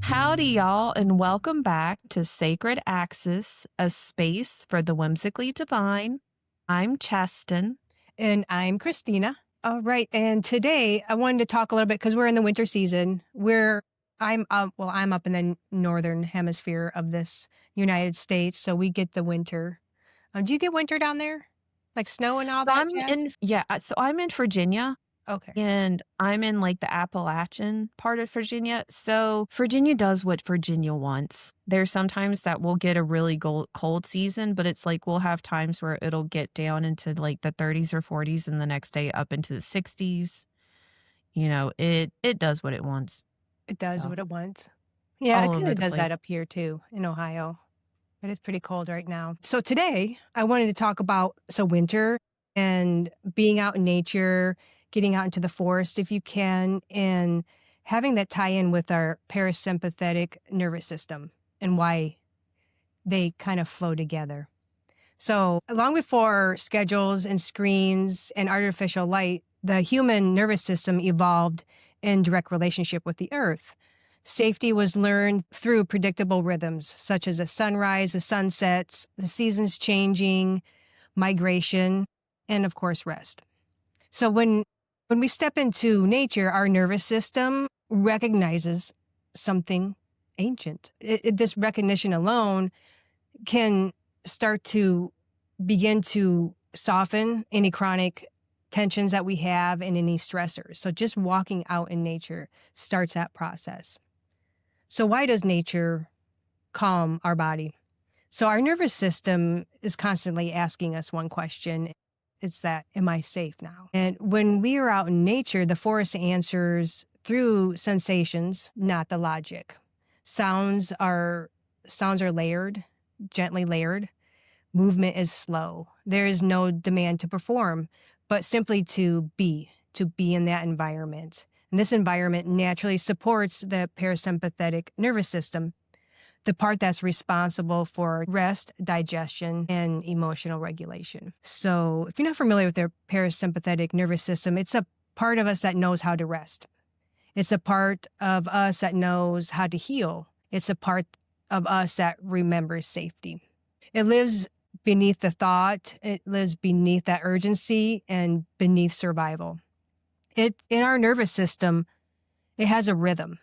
Howdy, y'all, and welcome back to Sacred Axis, a space for the whimsically divine. I'm Chesten. And I'm Christina. All right. And today I wanted to talk a little bit because we're in the winter season. I'm up in the northern hemisphere of this United States, so we get the winter. Do you get winter down there? Like snow and all So that I'm jazz? I'm in Virginia, Okay. and I'm in like the Appalachian part of Virginia. So Virginia does what Virginia wants. There's sometimes that we'll get a really cold season, but it's like we'll have times where it'll get down into like the 30s or 40s and the next day up into the 60s. You know, it does what it wants. It does So what it wants. Yeah, it all kind over of the does place. that up here too in Ohio. It is pretty cold right now. So today I wanted to talk about winter and being out in nature, getting out into the forest if you can, and having that tie in with our parasympathetic nervous system and why they kind of flow together. So long before schedules and screens and artificial light, the human nervous system evolved in direct relationship with the earth. Safety was learned through predictable rhythms, such as a sunrise, the sunsets, the seasons changing, migration, and of course, rest. So when we step into nature, our nervous system recognizes something ancient. This recognition alone can start to begin to soften any chronic tensions that we have and any stressors. So just walking out in nature starts that process. So why does nature calm our body? So our nervous system is constantly asking us one question. It's that, am I safe now? And when we are out in nature, the forest answers through sensations, not the logic. Sounds are layered, gently layered. Movement is slow. There is no demand to perform, but simply to be in that environment. And this environment naturally supports the parasympathetic nervous system, the part that's responsible for rest, digestion, and emotional regulation. So if you're not familiar with the parasympathetic nervous system, it's a part of us that knows how to rest. It's a part of us that knows how to heal. It's a part of us that remembers safety. It lives beneath the thought. It lives beneath that urgency and beneath survival. In our nervous system, it has a rhythm,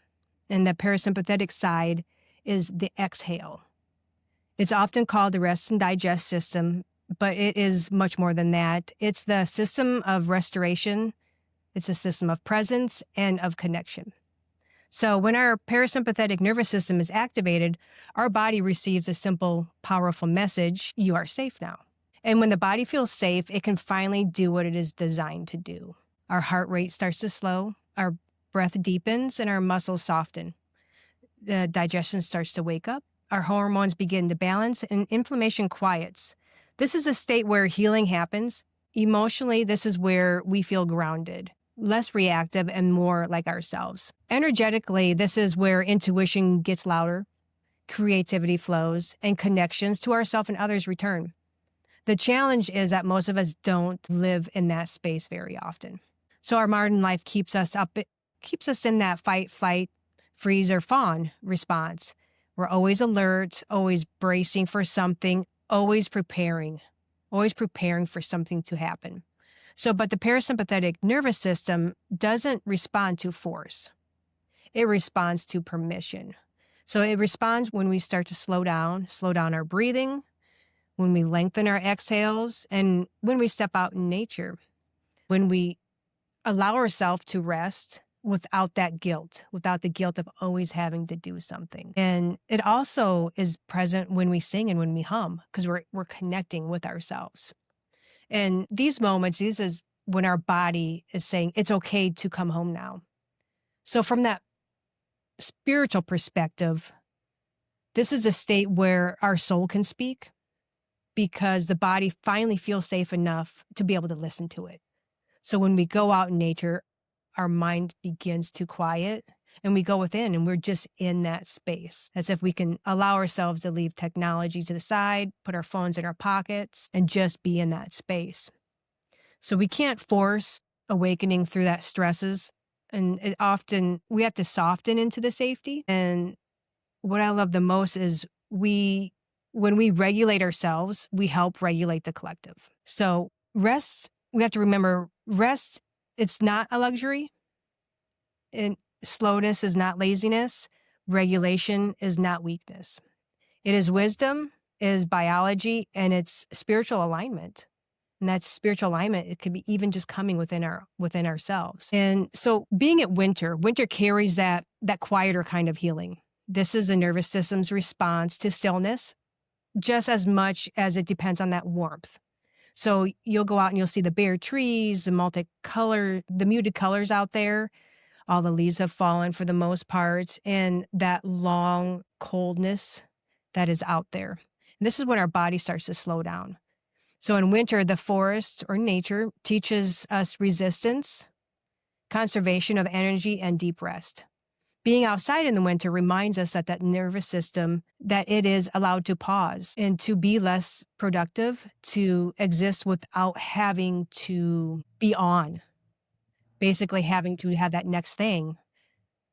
and the parasympathetic side is the exhale. It's often called the rest and digest system, but it is much more than that. It's the system of restoration. It's a system of presence and of connection. So when our parasympathetic nervous system is activated, our body receives a simple, powerful message: you are safe now. And when the body feels safe, it can finally do what it is designed to do. Our heart rate starts to slow, our breath deepens, and our muscles soften. The digestion starts to wake up, our hormones begin to balance, and inflammation quiets. This is a state where healing happens. Emotionally, this is where we feel grounded, less reactive, and more like ourselves. Energetically, this is where intuition gets louder, creativity flows, and connections to ourselves and others return. The challenge is that most of us don't live in that space very often. So our modern life keeps us in that fight, flight, freeze, or fawn response. We're always alert, always bracing for something, always preparing for something to happen. But the parasympathetic nervous system doesn't respond to force. It responds to permission. So it responds when we start to slow down our breathing, when we lengthen our exhales, and when we step out in nature, when we allow ourselves to rest without the guilt of always having to do something. And it also is present when we sing and when we hum, because we're connecting with ourselves. And these moments, this is when our body is saying, it's okay to come home now. So from that spiritual perspective, this is a state where our soul can speak because the body finally feels safe enough to be able to listen to it. So when we go out in nature, our mind begins to quiet and we go within and we're just in that space, as if we can allow ourselves to leave technology to the side, put our phones in our pockets, and just be in that space. So we can't force awakening through that stresses. And we have to soften into the safety. And what I love the most is when we regulate ourselves, we help regulate the collective. So rest, we have to remember rest, it's not a luxury. And slowness is not laziness. Regulation is not weakness. It is wisdom, it is biology, and it's spiritual alignment. And that's spiritual alignment. It could be even just coming within ourselves. And so being at winter carries that quieter kind of healing. This is the nervous system's response to stillness, just as much as it depends on that warmth. So you'll go out and you'll see the bare trees, the muted colors out there. All the leaves have fallen for the most part, and that long coldness that is out there. And this is when our body starts to slow down. So in winter, the forest or nature teaches us resistance, conservation of energy, and deep rest. Being outside in the winter reminds us that nervous system, that it is allowed to pause and to be less productive, to exist without having to be on, basically having to have that next thing,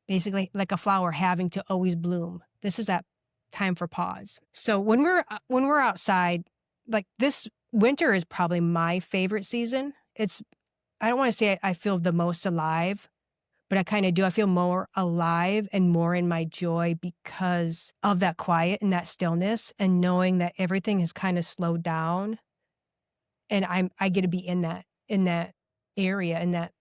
basically like a flower having to always bloom. This is that time for pause. So when we're outside, like this winter is probably my favorite season. I don't want to say I feel the most alive, but I kind of do. I feel more alive and more in my joy because of that quiet and that stillness and knowing that everything has kind of slowed down. And I get to be in that area and that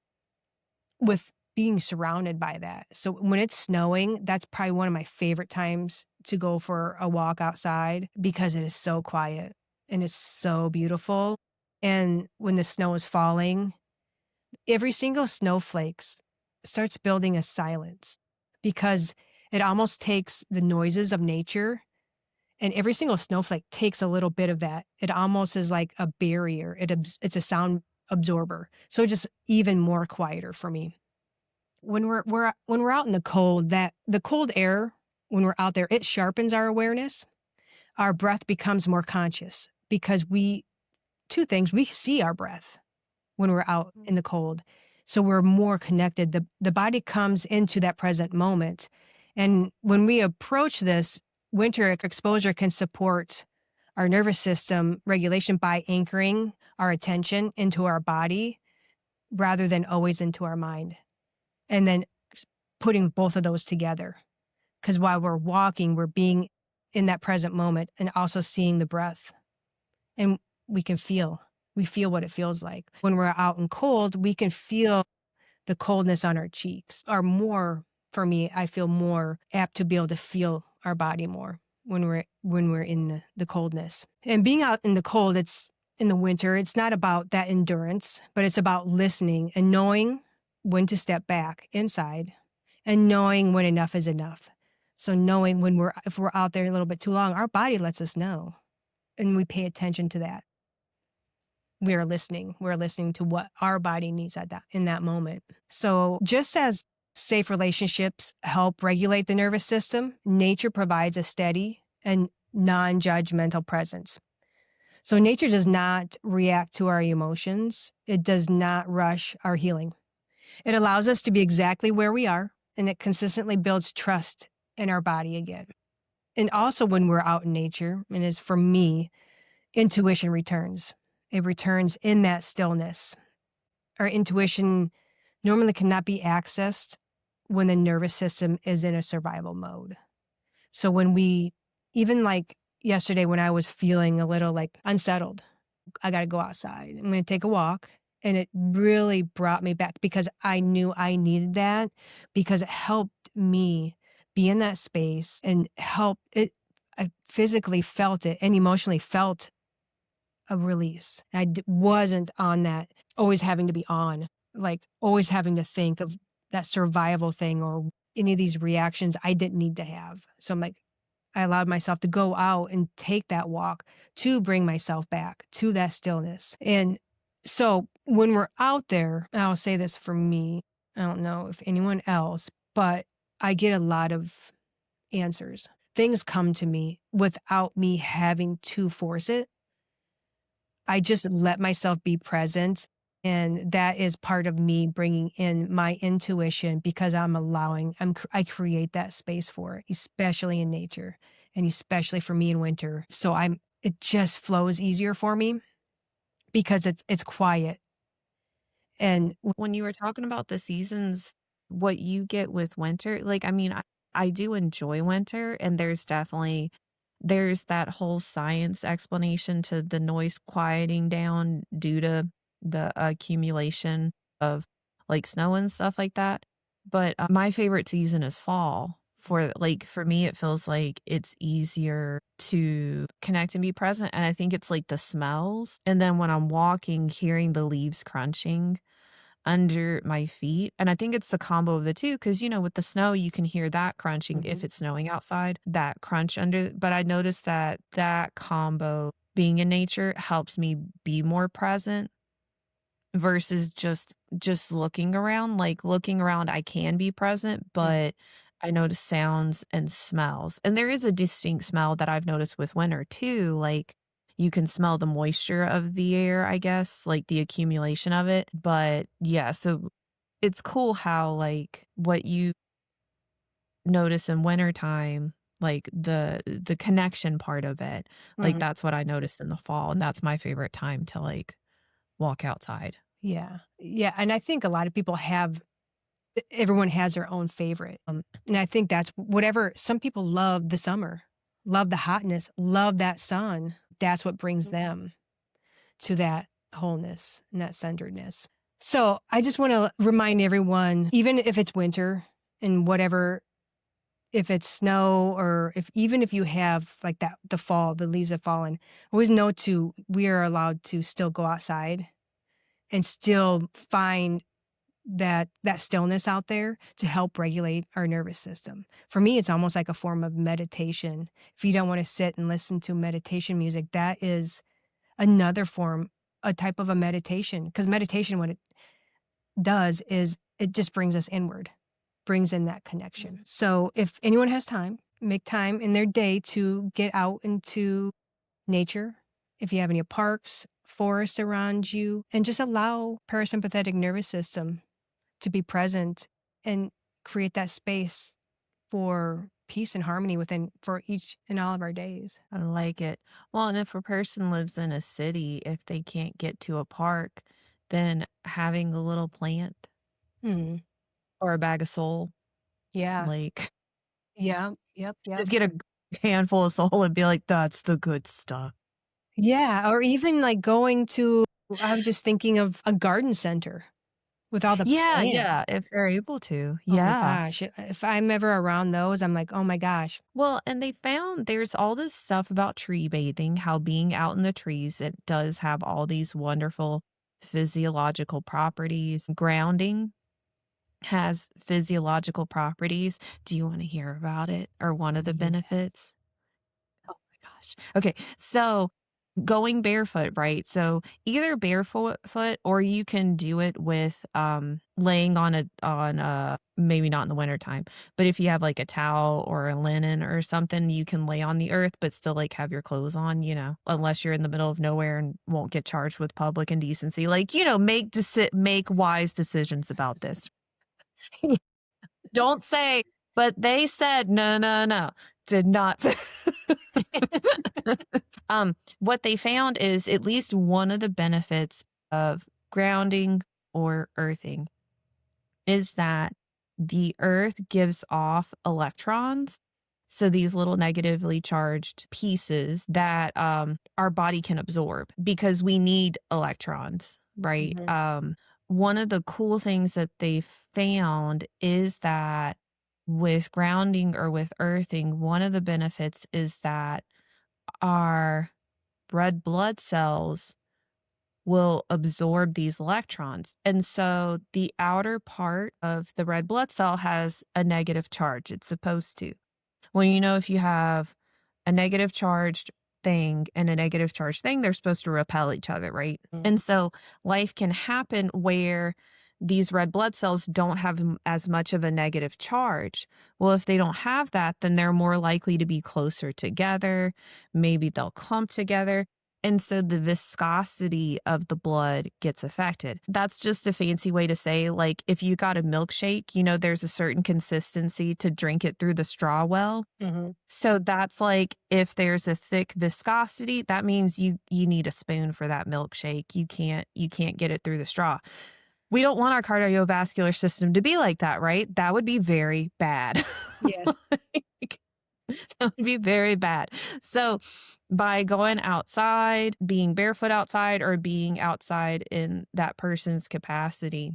with being surrounded by that. So when it's snowing, that's probably one of my favorite times to go for a walk outside because it is so quiet and it's so beautiful. And when the snow is falling, every single snowflake starts building a silence because it almost takes the noises of nature, and every single snowflake takes a little bit of that. It almost is like a barrier. It's a sound absorber. So just even more quieter for me. When we're out in the cold, the cold air, when we're out there, it sharpens our awareness. Our breath becomes more conscious because two things, we see our breath when we're out in the cold. So we're more connected. The body comes into that present moment. And when we approach this, winter exposure can support our nervous system regulation by anchoring our attention into our body rather than always into our mind. And then putting both of those together. Because while we're walking, we're being in that present moment and also seeing the breath. And we feel what it feels like. When we're out in cold, we can feel the coldness on our cheeks. For me, I feel more apt to be able to feel our body more when we're in the coldness. And being out in the cold, it's in the winter, it's not about that endurance, but it's about listening and knowing when to step back inside and knowing when enough is enough. So knowing if we're out there a little bit too long, our body lets us know and we pay attention to that. We're listening to what our body needs in that moment. So just as safe relationships help regulate the nervous system, nature provides a steady and non-judgmental presence. So nature does not react to our emotions. It does not rush our healing. It allows us to be exactly where we are, and it consistently builds trust in our body again. And also when we're out in nature, and as for me, intuition returns. It returns in that stillness. Our intuition normally cannot be accessed when the nervous system is in a survival mode. So even like yesterday when I was feeling a little like unsettled, I got to go outside. I'm going to take a walk. And it really brought me back because I knew I needed that because it helped me be in that space and I physically felt it and emotionally felt a release. I wasn't on that, always having to be on, like always having to think of that survival thing or any of these reactions I didn't need to have. So I'm like, I allowed myself to go out and take that walk to bring myself back to that stillness. And so when we're out there, I'll say this for me, I don't know if anyone else, but I get a lot of answers. Things come to me without me having to force it. I just let myself be present And that is part of me bringing in my intuition because I create that space for it, especially in nature and especially for me in winter. So it just flows easier for me because it's quiet. And When you were talking about the seasons, what you get with winter, like, I mean, I do enjoy winter, and there's that whole science explanation to the noise quieting down due to the accumulation of, like, snow and stuff like that. But, my favorite season is fall. For me, it feels like it's easier to connect and be present, and I think it's, like, the smells, and then when I'm walking, hearing the leaves crunching under my feet, and I think it's the combo of the 2 because, with the snow, you can hear that crunching if Mhm. it's snowing outside, that crunch but I noticed that that combo, being in nature, helps me be more present versus just looking around. Like, looking around, I can be present, Mm. but I notice sounds and smells, and there is a distinct smell that I've noticed with winter too, like, you can smell the moisture of the air, I guess, like, the accumulation of it, but, yeah, so it's cool how, like, what you notice in wintertime, like, the connection part of it, like, Mhm. that's what I noticed in the fall, and that's my favorite time to, like, walk outside. Yeah. Yeah, and I think a lot of people have everyone has their own favorite. And I think that's whatever some people love the summer, love the hotness, love that sun. That's what brings them to that wholeness and that centeredness. So I just want to remind everyone, even if it's winter and whatever, if it's snow or even if you have like that, the fall, the leaves have fallen, always know we are allowed to still go outside and still find that stillness out there to help regulate our nervous system. For me, it's almost like a form of meditation. If you don't want to sit and listen to meditation music, that is another form, a type of a meditation. Because meditation, what it does is it just brings us inward, brings in that connection. So if anyone has time, make time in their day to get out into nature. If you have any parks, forests around you, and just allow parasympathetic nervous system to be present and create that space for peace and harmony within for each and all of our days. I like it. Well, and if a person lives in a city, if they can't get to a park, then having a little plant Mhm. or a bag of soul, Yeah. like, Yeah. Yep. Yep. just get a handful of soul and be like, "That's the good stuff." Yeah. Or even like going to, I was just thinking of a garden center with all the Yeah, plants. yeah, if they're able to. Oh my Yeah. gosh. If I'm ever around those, I'm like, oh my gosh. Well, and they found there's all this stuff about tree bathing, how being out in the trees, it does have all these wonderful physiological properties. Grounding has physiological properties. Do you wanna hear about it or one of the Yeah. benefits? Oh my gosh. Okay, so going barefoot, right? So either barefoot foot or you can do it with, laying on a maybe not in the wintertime, but if you have, like, a towel or a linen or something, you can lay on the earth, but still, like, have your clothes on, unless you're in the middle of nowhere and won't get charged with public indecency. Like, make wise decisions about this. Don't say, "But they said," no, no, no. Did not say. What they found is at least one of the benefits of grounding or earthing is that the earth gives off electrons. So these little negatively charged pieces that our body can absorb because we need electrons, right? Mhm. One of the cool things that they found is that with grounding or with earthing, one of the benefits is that our red blood cells will absorb these electrons. And so the outer part of the red blood cell has a negative charge. It's supposed to. Well, if you have a negative charged thing and a negative charged thing, they're supposed to repel each other, right? Mm. And so life can happen where these red blood cells don't have as much of a negative charge. Well, if they don't have that, then they're more likely to be closer together. Maybe they'll clump together. And so the viscosity of the blood gets affected. That's just a fancy way to say, like, if you got a milkshake, there's a certain consistency to drink it through the straw well. Mhm. So that's like if there's a thick viscosity, that means you need a spoon for that milkshake. You can't get it through the straw. We don't want our cardiovascular system to be like that, right? That would be very bad. Yes. Like, that would be very bad. So by going outside, being barefoot outside or being outside in that person's capacity,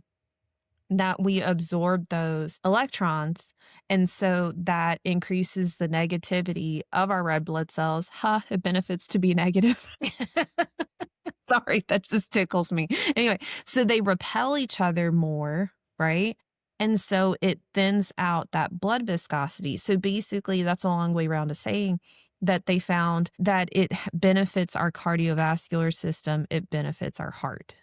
that we absorb those electrons. And so that increases the negativity of our red blood cells. It benefits to be negative. Sorry, that just tickles me. Anyway, so they repel each other more, right? And so it thins out that blood viscosity. So basically, that's a long way around to saying that they found that it benefits our cardiovascular system, it benefits our heart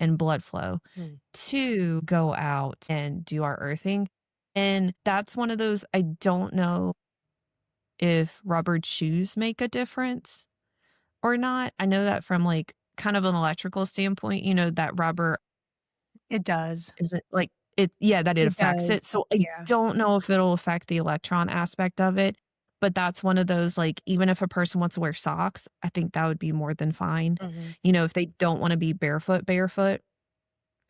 and blood flow Mm. to go out and do our earthing. And that's one of those, I don't know if rubbered shoes make a difference or not. I know that from like kind of an electrical standpoint, that rubber It does. isn't like yeah, that it It affects does. it. So I Yeah. don't know if it'll affect the electron aspect of it, but that's one of those, like, even if a person wants to wear socks, I think that would be more than fine. Mhm. If they don't want to be barefoot,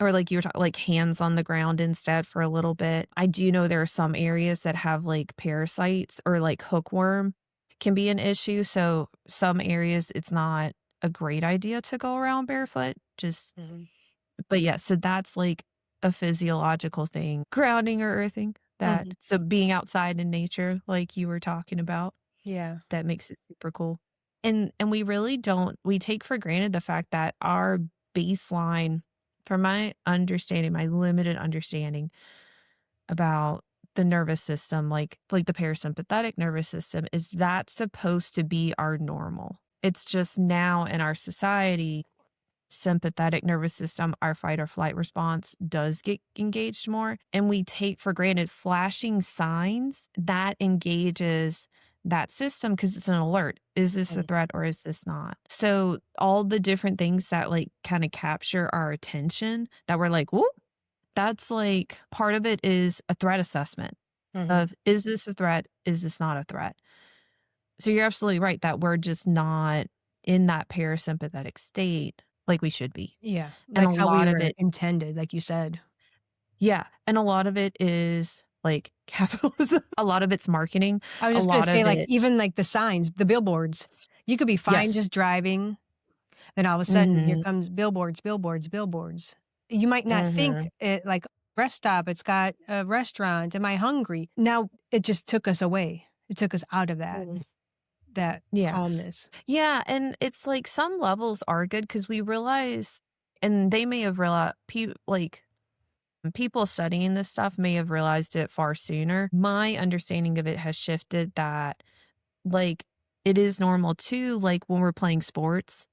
or like you were talking, like hands on the ground instead for a little bit. I do know there are some areas that have like parasites or like hookworm can be an issue. So some areas it's not a great idea to go around barefoot. Mhm. But yeah, so that's like a physiological thing, grounding or earthing that. Mhm. So being outside in nature, like you were talking about, Yeah. that makes it super cool. And we really don't we take for granted the fact that our baseline, from my understanding, my limited understanding about the nervous system, like the parasympathetic nervous system, is that supposed to be our normal. It's just now in our society, sympathetic nervous system, our fight or flight response does get engaged more. And we take for granted flashing signs that engages that system because it's an alert. Is this a Mhm. threat or is this not? So all the different things that like kind of capture our attention that we're like, whoop, that's like part of it is a threat assessment Mhm. of, is this a threat? Is this not a threat? So you're absolutely right that we're just not in that parasympathetic state like we should be. Yeah. And Like a how we lot of were it, intended, like you said. yeah, and a lot of it is like capitalism. A lot of it's marketing. I was A just gonna lot say, of like, it, even, like, the signs, the billboards. You could be fine yes. just driving, then all of a sudden, here Mhm. comes billboards, billboards, billboards. You might not think Mhm. it like, rest stop, it's got a restaurant, am I hungry? Now, it just took us away. It took us out of that Yeah. calmness. Yeah, and it's like some levels are good because we realize, and they may have realized, like people studying this stuff may have realized it far sooner. My understanding of it has shifted that, like, it is normal too, like when we're playing sports.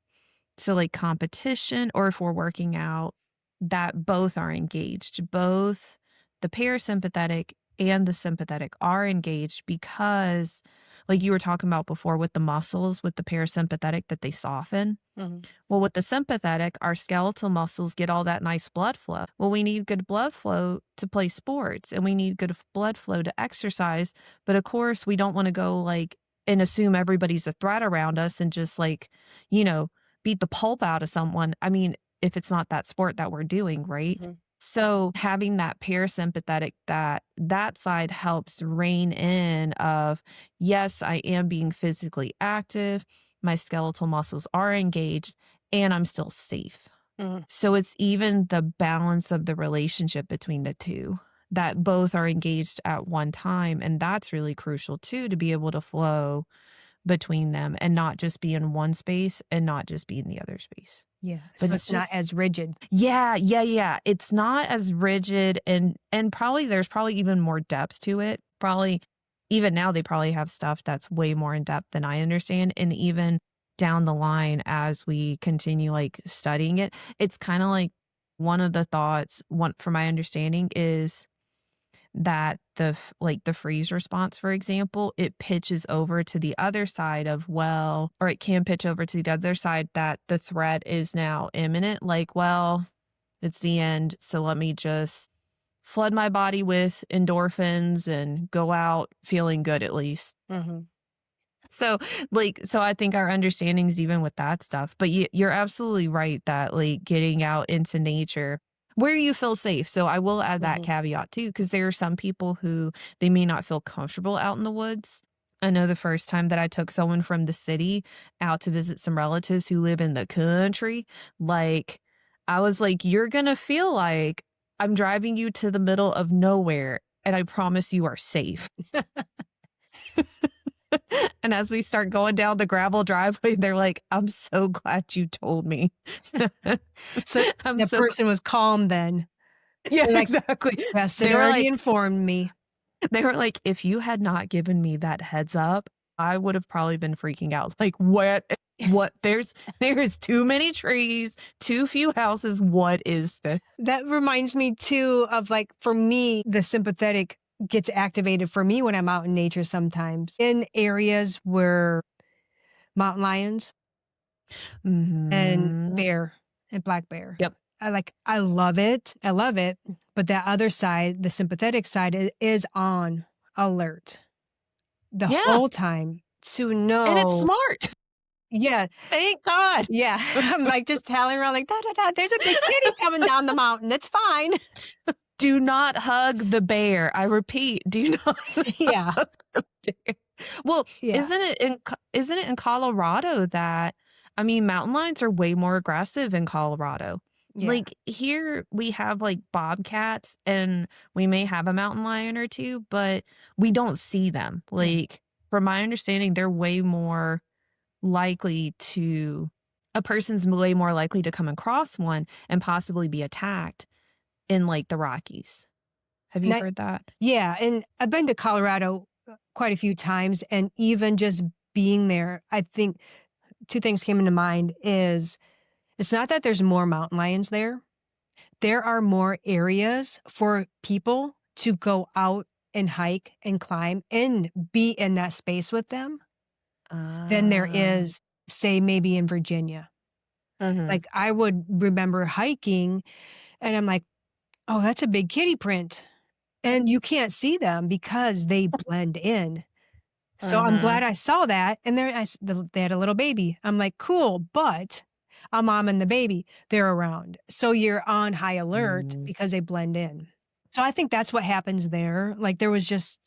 So, like competition, or if we're working out, that both are engaged. Both the parasympathetic and the sympathetic are engaged because, like you were talking about before with the muscles, with the parasympathetic, that they soften. Mhm, Well, with the sympathetic, our skeletal muscles get all that nice blood flow. Well, we need good blood flow to play sports and we need good blood flow to exercise. But of course, we don't want to go like and assume everybody's a threat around us and just like, you know, beat the pulp out of someone. I mean, if it's not that sport that we're doing, right? mhm, So having that parasympathetic, that side helps rein in of, yes, I am being physically active, my skeletal muscles are engaged, and I'm still safe. mhm. So it's even the balance of the relationship between the two, that both are engaged at one time. And that's really crucial too, to be able to flow between them and not just be in one space and not just be in the other space. Yeah, But so it's it's not just, as rigid. yeah, yeah, yeah. It's not as rigid, and probably there's probably even more depth to it. Probably even now they probably have stuff that's way more in depth than I understand. And even down the line as we continue like studying it, it's kind of like one of the thoughts, one from my understanding is that like the freeze response, for example, it pitches over to the other side of, well, or it can pitch over to the other side that the threat is now imminent. Like, well, it's the end. So let me just flood my body with endorphins and go out feeling good at least. Mhm. So, so I think our understandings even with that stuff, but you're absolutely right that like getting out into nature where you feel safe. So I will add that Mhm. caveat too, because there are some people who they may not feel comfortable out in the woods. I know the first time that I took someone from the city out to visit some relatives who live in the country, like I was like, you're gonna feel like I'm driving you to the middle of nowhere and I promise you are safe. And as we start going down the gravel driveway, they're like, "I'm so glad you told me." So I'm that so gl person was calm then. Yeah, They're like, exactly. Preston They were already like informed me. they were like, "If you had not given me that heads up, I would have probably been freaking out." Like, "What? There's too many trees, too few houses. What is this?" That reminds me too of like, for me, the sympathetic gets activated for me when I'm out in nature sometimes in areas where mountain lions and Mhm. bear and black bear. Yep. I love it. I love it. But that other side, the sympathetic side is on alert the Yeah, whole time to and it's know. smart. Yeah. Thank God. Yeah. I'm like just telling around like, da, da, da, there's a big kitty coming down the mountain. It's fine. Do not hug the bear. I repeat, do not Yeah. hug the bear. Well, Yeah. isn't it in Colorado that I mean, mountain lions are way more aggressive in Colorado. Yeah. Like, here we have, like, bobcats, and we may have a mountain lion or 2, but we don't see them. Yeah. Like, from my understanding, they're way more likely to a person's way more likely to come across one and possibly be attacked in, like, the Rockies. Have And you heard that? yeah, and I've been to Colorado quite a few times, and even just being there, I think 2 things came into mind is it's not that there's more mountain lions there. There are more areas for people to go out and hike and climb and be in that space with them than there Ah. is, say, maybe in Virginia. Mhm. Like, I would remember hiking, and I'm like, "Oh, that's a big kitty print." And you can't see them because they blend in. So I'm glad Mhm. I saw that, and they had a little baby. I'm like, "Cool," but a mom and the baby, they're around. So you're on high alert Mm. because they blend in. So I think that's what happens there. Like, there was just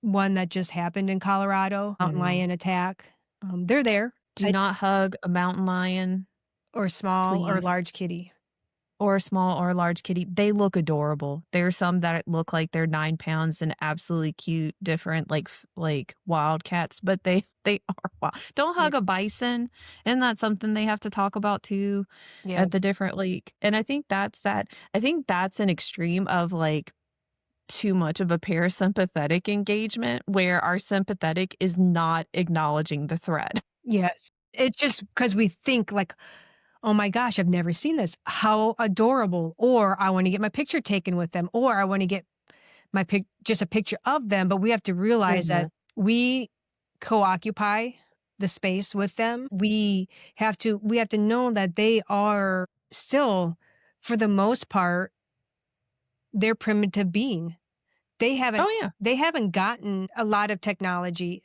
one that just happened in Colorado, mountain Mhm. lion attack. They're there, Do not hug a mountain lion, or small or please, large kitty. or a small or a large kitty. They look adorable. There are some that look like they're 9 pounds and absolutely cute, different, like like wildcats, but they are wild. Don't Yeah. hug a bison. Isn't that something they have to talk about too at the Yes. different like and I think I think that's an extreme of like too much of a parasympathetic engagement where our sympathetic is not acknowledging the threat. Yes. It's just because we think like, "Oh my gosh, I've never seen this. How adorable." Or, "I wanna get my picture taken with them," or, "I wanna get my just a picture of them," but we have to realize that Mhm. we co-occupy the space with them. We have to know that they are still, for the most part, they're primitive being. They haven't Oh, yeah. they haven't gotten a lot of technology.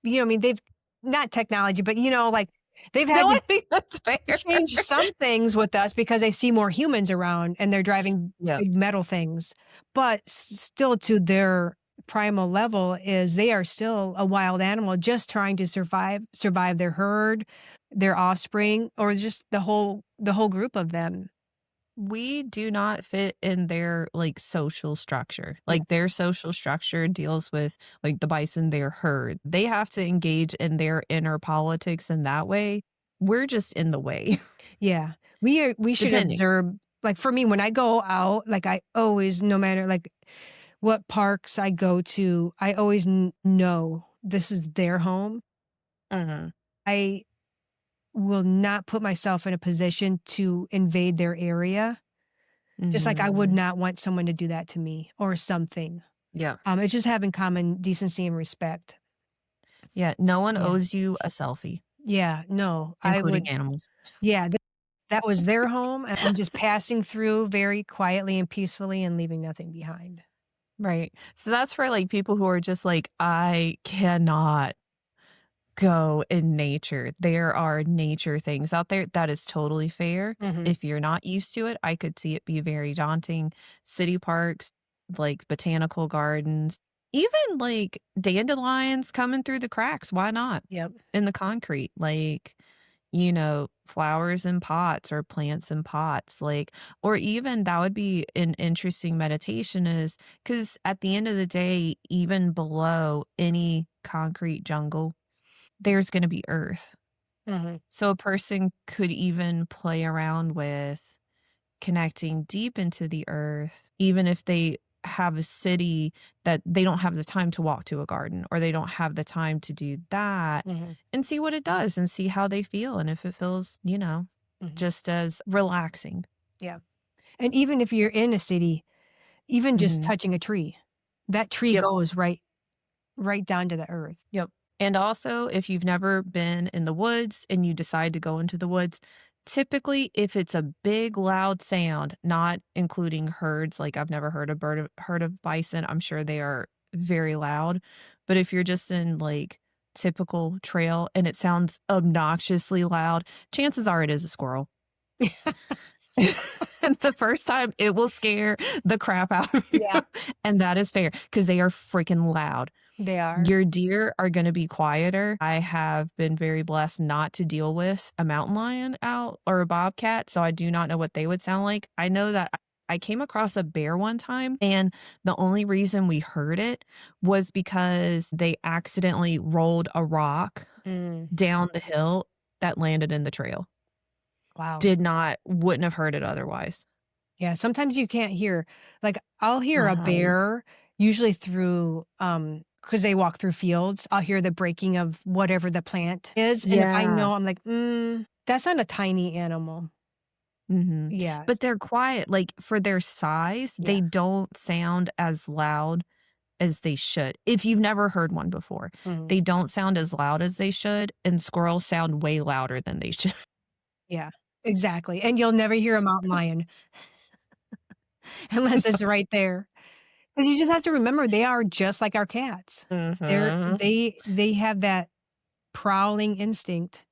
You know, what I mean, they've not technology, but, like, they've No, had I to think that's fair. change some things with us because they see more humans around and they're driving Yep. big metal things. But still to their primal level is they are still a wild animal just trying to survive their herd, their offspring, or just the whole group of them. We do not fit in their, like, social structure. Yeah. Like, their social structure deals with, like, the bison, their herd. They have to engage in their inner politics in that way. We're just in the way, Yeah. We should depending. observe, like, for me, when I go out, like, I always, no matter, like, what parks I go to, I always know this is their home. Mhm. I will not put myself in a position to invade their area, just like I would Mhm. not want someone to do that to me or something. Yeah. It's just having common decency and respect. Yeah. No one Yeah. owes you a selfie, Yeah, no, I including would animals. yeah, that was their home, and I'm just passing through very quietly and peacefully and leaving nothing behind. Right. So that's for like people who are just like, I cannot go in nature. There are nature things out there. That is totally fair. Mhm. If you're not used to it, I could see it be very daunting. City parks, like botanical gardens, even like dandelions coming through the cracks. Why not? Yep. In the concrete, like, flowers in pots or plants in pots, like, or even that would be an interesting meditation is because at the end of the day, even below any concrete jungle, there's gonna be earth. Mhm. So a person could even play around with connecting deep into the earth, even if they have a city that they don't have the time to walk to a garden or they don't have the time to do that, Mhm. and see what it does and see how they feel and if it feels, Mhm. just as relaxing. Yeah. And even if you're in a city, even just Mhm. touching a tree, that tree Yep. goes right down to the earth. Yep. And also, if you've never been in the woods and you decide to go into the woods, typically, if it's a big, loud sound, not including herds, like I've never heard a herd of bison, I'm sure they are very loud. But if you're just in like typical trail and it sounds obnoxiously loud, chances are it is a squirrel. And the first time it will scare the crap out of you. Yeah, And that is fair because they are freaking loud. they are. Your deer are gonna be quieter. I have been very blessed not to deal with a mountain lion out or a bobcat, so I do not know what they would sound like. I know that I came across a bear one time, and the only reason we heard it was because they accidentally rolled a rock Mm, down the hill that landed in the trail. wow. Wouldn't have heard it otherwise. Yeah, sometimes you can't hear like, I'll hear a Uh-huh. bear usually through, because they walk through fields, I'll hear the breaking of whatever the plant is, and if I Yeah. know, I'm like, that's not a tiny animal." Mhm. Yes. But they're quiet, like, for their size, Yeah. they don't sound as loud as they should. If you've never heard one before, Mhm. they don't sound as loud as they should, and squirrels sound way louder than they should. Yeah, exactly, and you'll never hear a mountain lion unless it's right there. 'Cause you just have to remember they are just like our cats. Mhm. They have that prowling instinct,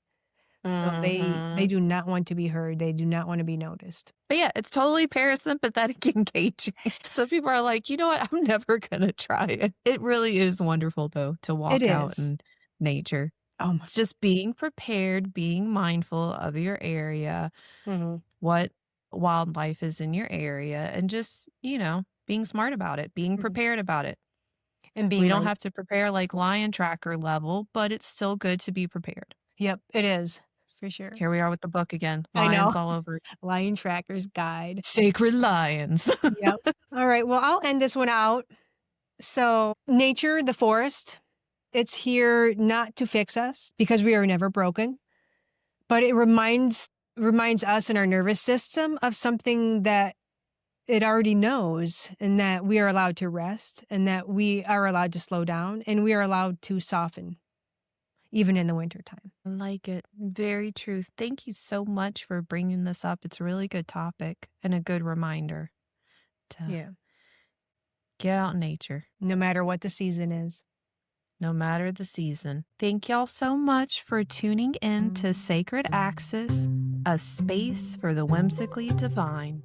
so they Mhm. do not want to be heard, they do not wanna be noticed. But yeah, it's totally parasympathetic engaging. Some people are like, "You know what? I'm never gonna try it." It really is wonderful, though, to It walk out is. in nature. Oh my It's just being prepared, being mindful of your area, mhm, what wildlife is in your area, and just, being smart about it, being mhm, prepared about it. and We being don't mind have to prepare like lion tracker level, but it's still good to be prepared. Yep, it is, for sure. Here we are with the book again, I know. lions all over. Lion Tracker's Guide. Sacred lions. Yep. Alright, well, I'll end this one out. So, nature, the forest, it's here not to fix us because we are never broken. But it reminds us and our nervous system of something that it already knows, and that we are allowed to rest, and that we are allowed to slow down, and we are allowed to soften, even in the wintertime. I like it. Very true. Thank you so much for bringing this up. It's a really good topic and a good reminder to Yeah, get out in nature. no matter what the season is. No matter the season. Thank y'all so much for tuning in to Sacred Axis, a space for the whimsically divine.